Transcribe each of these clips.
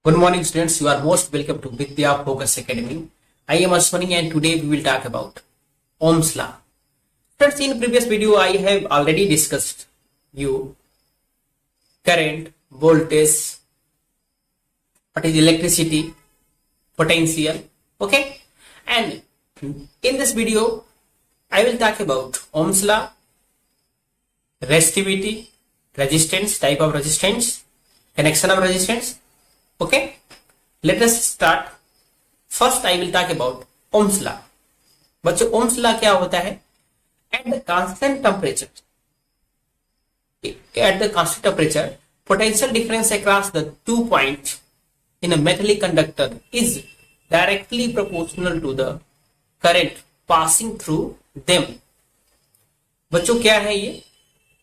Good morning, students. You are most welcome to Vidya Focus Academy. I am Ashwani, and today we will talk about Ohm's law. Friends, in previous video, I have already discussed you current, voltage, what is electricity, potential. Okay, and in this video, I will talk about Ohm's law, resistivity, resistance, type of resistance, connection of resistance. Okay, let us start. First I will talk about Ohm's law. बच्चों, Ohm's law क्या होता है? At the constant temperature, potential difference across the 2 points in a metallic conductor is directly proportional to the current passing through them. बच्चों, क्या है ये?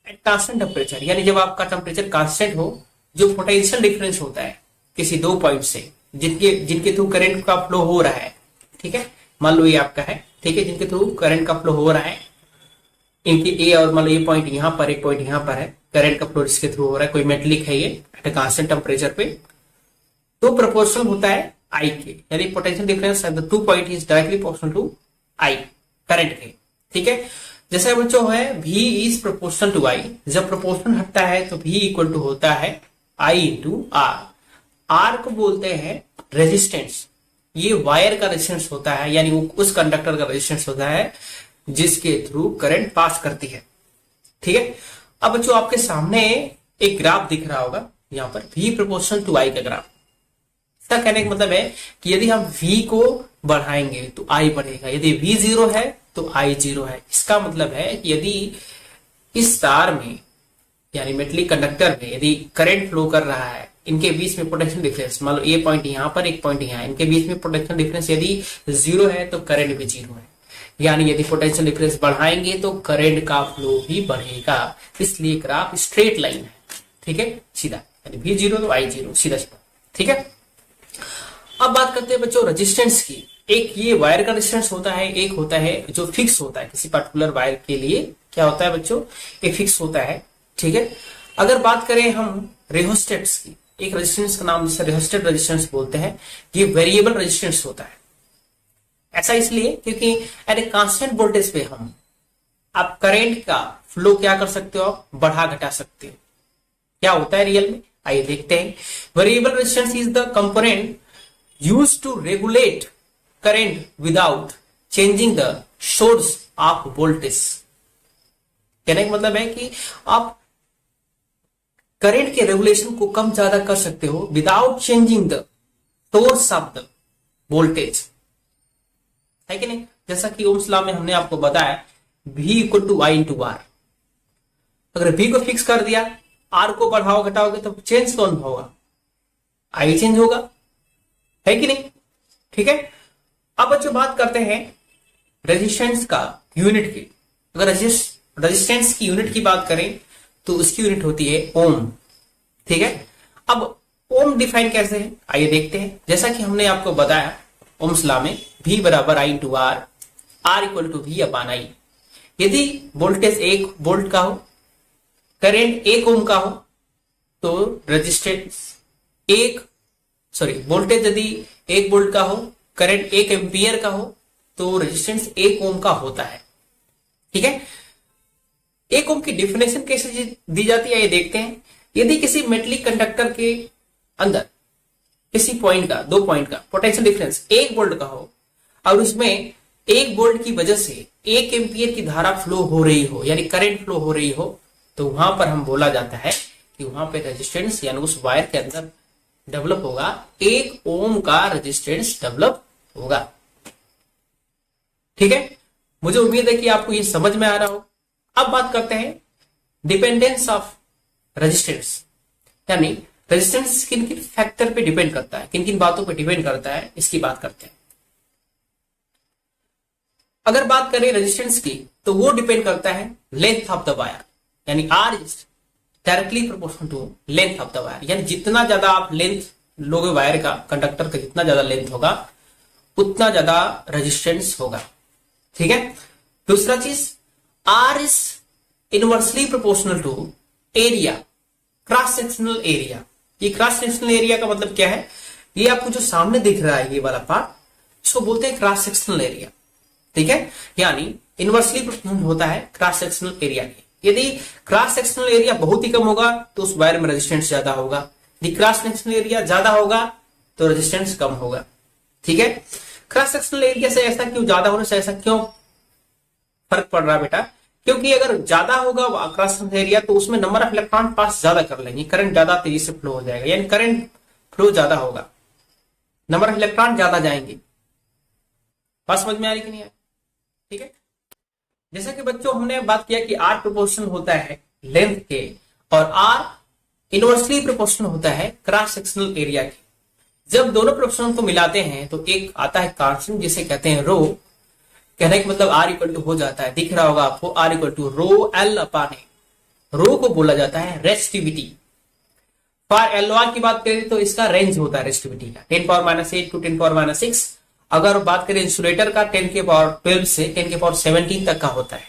At constant temperature, यानी जब आपका टेम्परेचर कांस्टेंट हो, जो पोटेंशियल डिफरेंस होता है किसी दो पॉइंट से जिनके थ्रू करंट का फ्लो हो रहा है, ठीक है, मान लो ये आपका है, ठीक है, जिनके थ्रू करंट का फ्लो हो रहा है, इनकी ए और मान लो ये पॉइंट यहां पर, एक पॉइंट यहां पर है, करंट का फ्लो जिसके थ्रू हो रहा है, कोई मेटलिक है ये एट कांस्टेंट टेम्परेचर पे, तो प्रोपोर्शनल होता है आई के, यानी potential difference at the 2 point is directly proportional to I, current के, ठीक है। जैसे बच्चों है V is proportional to I, जब प्रोपोर्शनल हटता है तो V इक्वल टू होता है I इंटू आर। आर को बोलते हैं रेजिस्टेंस, ये वायर का रेजिस्टेंस होता है, यानी वो उस कंडक्टर का रेजिस्टेंस होता है जिसके थ्रू करंट पास करती है, ठीक है। अब बच्चों आपके सामने एक ग्राफ दिख रहा होगा यहां पर, V प्रोपोर्शनल टू I का ग्राफ। इसका कहने का मतलब है कि यदि हम V को बढ़ाएंगे तो I बढ़ेगा, यदि V 0 है तो I 0 है। इसका मतलब है कि यदि इस तार में यानी मेटलिक कंडक्टर में यदि करंट फ्लो कर रहा है, इनके बीच में पोटेंशियल डिफरेंस, मान लो ये पॉइंट यहां पर, एक पॉइंट यहां, इनके बीच में पोटेंशियल डिफरेंस यदि 0 है तो करंट भी 0 है, यानी यदि पोटेंशियल डिफरेंस बढ़ाएंगे तो करंट का फ्लो भी बढ़ेगा। इसलिए ग्राफ स्ट्रेट लाइन है, ठीक है, सीधा, यानी V 0 तो I 0, सीधा सीधा, ठीक है। अब बात करते हैं बच्चों रेजिस्टेंस की। एक ये वायर का रेजिस्टेंस होता है, एक होता है जो फिक्स होता है, किसी पर्टिकुलर वायर के लिए क्या होता है बच्चों, एक फिक्स होता है, ठीक है। अगर बात करें हम रेजिस्टेंस की, एक रेजिस्टेंस का नाम जिसे रेजिस्टेंस रेजिस्टेंस बोलते हैं, ये वेरिएबल रेजिस्टेंस होता है। ऐसा इसलिए क्योंकि एट ए कांस्टेंट वोल्टेज पे हम आप करंट का फ्लो क्या कर सकते हो, आप बढ़ा घटा सकते हो। क्या होता है रियल में, आइए देखते हैं। Variable resistance is the component used to regulate current without changing the source of voltage. कहने का मतलब है कि आप करंट के रेगुलेशन को कम ज्यादा कर सकते हो without changing the source of the voltage, है कि नहीं। जैसा कि ओम्स लॉ में हमने आपको बताया V equal to I into R. अगर V को फिक्स कर दिया, R को बढ़ाओ घटाओगे तो चेंज कौन होगा, I चेंज होगा, है कि नहीं, ठीक है। अब बच्चों बात करते हैं रेजिस्टेंस का यूनिट की। अगर रेजिस्टेंस की यूनिट की बात करें तो उसकी यूनिट होती है ओम, ठीक है। अब ओम डिफाइन कैसे है, आइए देखते हैं। जैसा कि हमने आपको बताया ओम्स लॉ में V बराबर I इंटू आर, R equal to V upon I। यदि वोल्टेज 1 वोल्ट का हो, करंट 1 ओम का हो, तो रेजिस्टेंस वोल्टेज यदि 1 वोल्ट का हो, करंट 1 एम्पियर का हो, तो रेजिस्टेंस 1 ओम का होता है, ठीक है। 1 ओम की डेफिनेशन कैसे दी जाती है ये देखते हैं। यदि किसी मेटलिक कंडक्टर के अंदर किसी पॉइंट का, 2 पॉइंट का पोटेंशियल डिफरेंस 1 वोल्ट का हो और उसमें 1 वोल्ट की वजह से 1 एम्पियर की धारा फ्लो हो रही हो, यानी करंट फ्लो हो रही हो, तो वहां पर हम बोला जाता है कि वहां पे रेजिस्टेंस यानी उस वायर के अंदर डेवलप होगा 1 ओम का रेजिस्टेंस डेवलप होगा, ठीक है। मुझे उम्मीद है कि आपको ये समझ में आ रहा हो। अब बात करते हैं डिपेंडेंस ऑफ रेजिस्टेंस, यानी रेजिस्टेंस किन किन फैक्टर पे डिपेंड करता है, किन किन बातों पे डिपेंड करता है, इसकी बात करते हैं। अगर बात करें रेजिस्टेंस की तो वो डिपेंड करता है लेंथ ऑफ द वायर, यानी R is directly proportional to length of the wire, यानी जितना ज्यादा आप लेंथ लोगे वायर का, कंडक्टर का जितना ज्यादा लेंथ होगा उतना ज्यादा रेजिस्टेंस होगा, ठीक है। दूसरा चीज, R is inversely proportional to area, cross sectional area. ये क्रॉस सेक्शनल एरिया का मतलब क्या है, ये आपको जो सामने दिख रहा है ये वाला पार्ट, इसको बोलते हैं क्रॉस सेक्शनल एरिया। ठीक है, यानी इनवर्सली प्रोपोर्शनल होता है क्रॉस सेक्शनल एरिया के। यदि क्रॉस सेक्शनल एरिया बहुत ही कम होगा तो उस वायर में रेजिस्टेंस ज्यादा होगा, यदि क्रॉस सेक्शनल एरिया ज्यादा होगा तो रेजिस्टेंस कम होगा। ठीक है, क्रॉस सेक्शनल एरिया से ऐसा क्यों, ज्यादा होने से ऐसा क्यों फर्क पड़ रहा है बेटा? क्योंकि अगर ज्यादा होगा क्रॉस सेक्शनल एरिया तो उसमें नंबर ऑफ इलेक्ट्रॉन पास ज्यादा कर लेंगे, करंट ज्यादा तेजी से फ्लो हो जाएगा, यानी करंट फ्लो ज्यादा होगा, नंबर ऑफ इलेक्ट्रॉन ज्यादा जाएंगे। बात समझ में आ रही कि नहीं है? ठीक है, जैसा कि बच्चों हमने बात किया कि आर प्रोपोर्शनल होता है लेंथ के और आर इनवर्सली प्रोपोर्शनल होता है क्रॉस सेक्शनल एरिया के। जब दोनों प्रोपोर्शनल को मिलाते हैं तो एक आता है कांस्टेंट जिसे कहते हैं रो। कहने का मतलब आर इक्वल टू हो जाता है, दिख रहा होगा आपको, R equal to rho L upon A. Rho को बोला जाता है रेसिस्टिविटी। फॉर एल आर की बात करें तो इसका रेंज होता है रेसिस्टिविटी का 10⁻8 टू 10⁻6। अगर बात करें इंसुलेटर का 10⁻12 से 10⁻17 तक का होता है,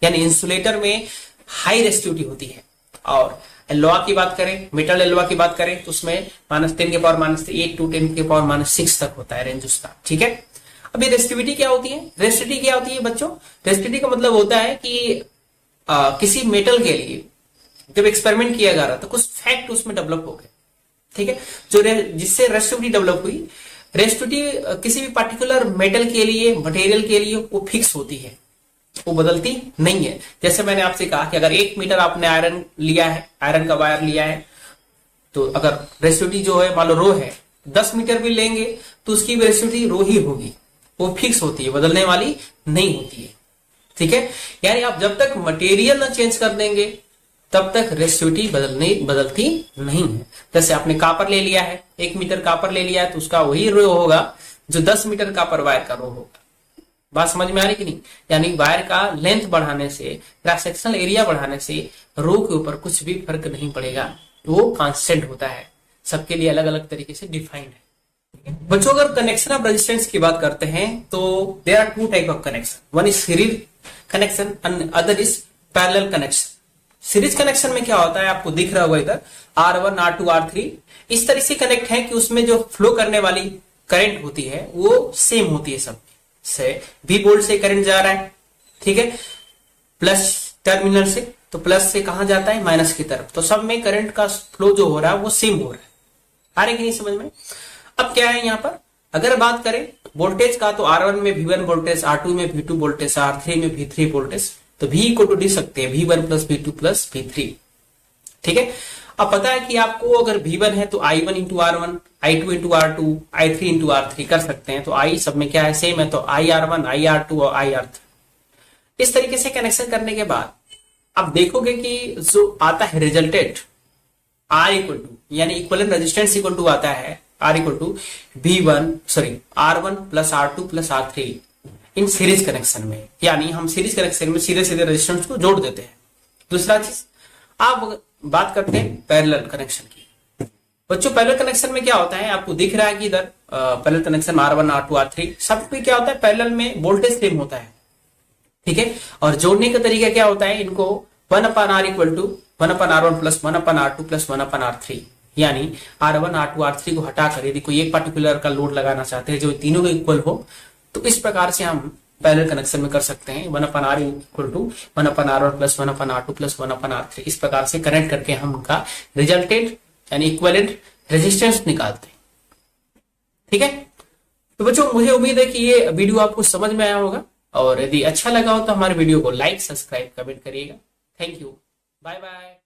यानी इंसुलेटर में हाई रेसिस्टिविटी होती है। और एलोआ की बात करें, मेटल एलोआ की बात करें तो उसमें -10⁻8 टू 10⁻6 तक होता है रेंज उसका। ठीक है, अभी रेसिस्टिविटी क्या होती है? रेसिस्टिविटी क्या होती है बच्चों? रेसिस्टिविटी का मतलब होता है कि किसी मेटल के लिए जब एक्सपेरिमेंट किया जा रहा था कुछ फैक्ट उसमें डेवलप हो गए। ठीक है, जो जिससे रेसिस्टिविटी डेवलप हुई। रेसिस्टिविटी किसी भी पर्टिकुलर मेटल के लिए, मटेरियल के लिए वो फिक्स होती है, वो बदलती नहीं है। जैसे मैंने आपसे कहा कि अगर 1 मीटर आपने आयरन लिया है, आयरन का वायर लिया है, तो अगर रेसिस्टिविटी जो है मान लो रो है, 10 मीटर भी लेंगे तो उसकी भी रेसिस्टिविटी रो ही होगी, वो फिक्स होती है, बदलने वाली नहीं होती है। ठीक है, यानी आप जब तक मटेरियल ना चेंज कर देंगे तब तक रेसिस्टिविटी बदलती नहीं है। जैसे आपने कापर ले लिया है, 1 मीटर कापर ले लिया है तो उसका वही रो होगा जो 10 मीटर कापर वायर का रो होगा। बात समझ में आ रही कि नहीं? यानी वायर का लेंथ बढ़ाने से, क्रॉस सेक्शनल एरिया बढ़ाने से रो के ऊपर कुछ भी फर्क नहीं पड़ेगा, वो कांस्टेंट होता है, सबके लिए अलग अलग तरीके से डिफाइंड है। बच्चों अगर कनेक्शन ऑफ रेजिस्टेंस की बात करते हैं तो there are 2 type of connection, one is series connection and other is parallel connection. Series connection में क्या होता है, आपको दिख रहा होगा इधर R1 R2 R3 इस तरह से कनेक्ट है कि उसमें जो फ्लो करने वाली करंट होती है वो सेम होती है सब से। V वोल्ट से करंट जा रहा है, ठीक है, प्लस टर्मिनल से, तो प्लस से कहां जाता है, माइनस की तरफ, तो सब में करंट का फ्लो जो हो रहा है वो सेम हो रहा है। आ रही कि नहीं समझ में? अब क्या है यहाँ पर, अगर बात करें वोल्टेज का तो R1 में V1 वोल्टेज, R2 में V2 वोल्टेज, R3 में V3 वोल्टेज, तो V इक्वल टू डी सकते हैं V1 plus V2 plus V3। ठीक है, अब पता है कि आपको अगर V1 है तो I1 into R1, I2 into R2, I3 into R3 कर सकते हैं, तो I सब में क्या है, सेम है, तो IR1 IR2 और IR3। इस तरीके से कनेक्शन करने के बाद अब देखोगे कि जो आता है रिजल्टेंट R इक्वल टू, यानी इक्विवेलेंट रेजिस्टेंस इक्वल टू आता है R equal to R1 plus R2 plus R3 in series connection में, यानी हम सीरीज कनेक्शन में सीधे सीधे रेजिस्टेंस को जोड़ देते हैं। दूसरा चीज, आप बात करते हैं पैरेलल कनेक्शन की। बच्चों पैरेलल कनेक्शन में क्या होता है, आपको दिख रहा है कि इधर parallel connection R1 R2 R3 सब में क्या होता है, पैरेलल में वोल्टेज सेम होता है। ठीक है, और जोड़ने का तरीका क्या होता है, इनको 1/R equal to 1/R1 plus 1/R2 plus 1/R3, यानी R1 R2 R3 को हटाकर यदि कोई एक पर्टिकुलर का लोड लगाना चाहते हैं जो तीनों के इक्वल हो, तो इस प्रकार से हम पैरेलल कनेक्शन में कर सकते हैं। 1/R equal to 1/R1 plus 1/R2 plus 1/R3, इस प्रकार से कनेक्ट करके हम उनका रिजल्टेंट यानी इक्विवेलेंट रेजिस्टेंस निकालते हैं। ठीक है, तो बच्चों मुझे उम्मीद है कि ये वीडियो आपको समझ में आया होगा, और यदि अच्छा लगा हो तो हमारे वीडियो को लाइक, सब्सक्राइब, कमेंट करिएगा। Thank you, bye bye.